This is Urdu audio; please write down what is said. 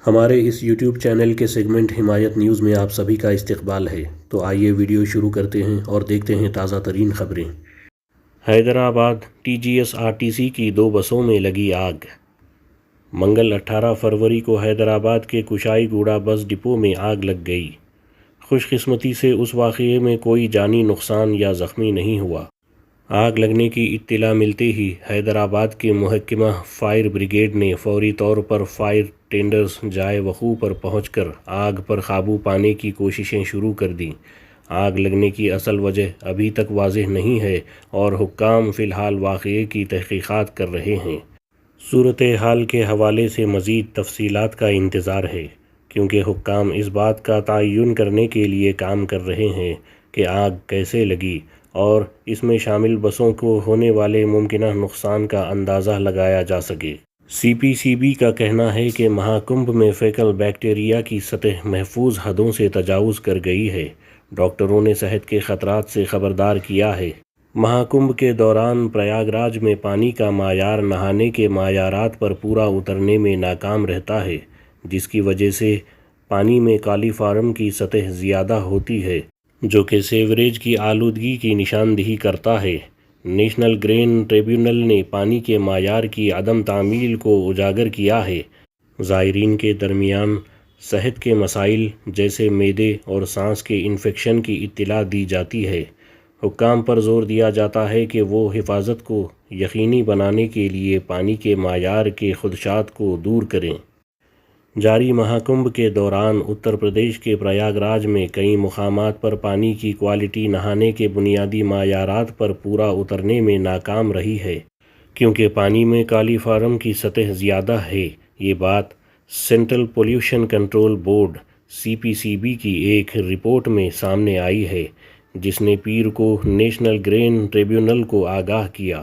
ہمارے اس یوٹیوب چینل کے سیگمنٹ حمایت نیوز میں آپ سبھی کا استقبال ہے۔ تو آئیے ویڈیو شروع کرتے ہیں اور دیکھتے ہیں تازہ ترین خبریں۔ Hyderabad T G S R T C کی 2 بسوں میں لگی آگ۔ منگل 18 فروری کو حیدرآباد کے کشائی گوڑا بس ڈپو میں آگ لگ گئی۔ خوش قسمتی سے اس واقعے میں کوئی جانی نقصان یا زخمی نہیں ہوا۔ آگ لگنے کی اطلاع ملتے ہی حیدرآباد کے محکمہ فائر بریگیڈ نے فوری طور پر فائر ٹینڈرز جائے وقوع پر پہنچ کر آگ پر قابو پانے کی کوششیں شروع کر دیں۔ آگ لگنے کی اصل وجہ ابھی تک واضح نہیں ہے اور حکام فی الحال واقعے کی تحقیقات کر رہے ہیں۔ صورتحال کے حوالے سے مزید تفصیلات کا انتظار ہے، کیونکہ حکام اس بات کا تعین کرنے کے لیے کام کر رہے ہیں کہ آگ کیسے لگی اور اس میں شامل بسوں کو ہونے والے ممکنہ نقصان کا اندازہ لگایا جا سکے۔ سی پی سی بی کا کہنا ہے کہ مہاکمبھ میں فیکل بیکٹیریا کی سطح محفوظ حدوں سے تجاوز کر گئی ہے۔ ڈاکٹروں نے صحت کے خطرات سے خبردار کیا ہے۔ مہاکمبھ کے دوران پریاگ راج میں پانی کا معیار نہانے کے معیارات پر پورا اترنے میں ناکام رہتا ہے، جس کی وجہ سے پانی میں کالی فارم کی سطح زیادہ ہوتی ہے، جو کہ سیوریج کی آلودگی کی نشاندہی کرتا ہے۔ نیشنل گرین ٹریبیونل نے پانی کے معیار کی عدم تعمیل کو اجاگر کیا ہے۔ زائرین کے درمیان صحت کے مسائل جیسے معدے اور سانس کے انفیکشن کی اطلاع دی جاتی ہے۔ حکام پر زور دیا جاتا ہے کہ وہ حفاظت کو یقینی بنانے کے لیے پانی کے معیار کے خدشات کو دور کریں۔ جاری مہاکمبھ کے دوران اتر پردیش کے پریاگ راج میں کئی مقامات پر پانی کی کوالٹی نہانے کے بنیادی معیارات پر پورا اترنے میں ناکام رہی ہے، کیونکہ پانی میں کالی فارم کی سطح زیادہ ہے۔ یہ بات سینٹرل پولیوشن کنٹرول بورڈ سی پی سی بی کی ایک رپورٹ میں سامنے آئی ہے، جس نے پیر کو نیشنل گرین ٹریبیونل کو آگاہ کیا۔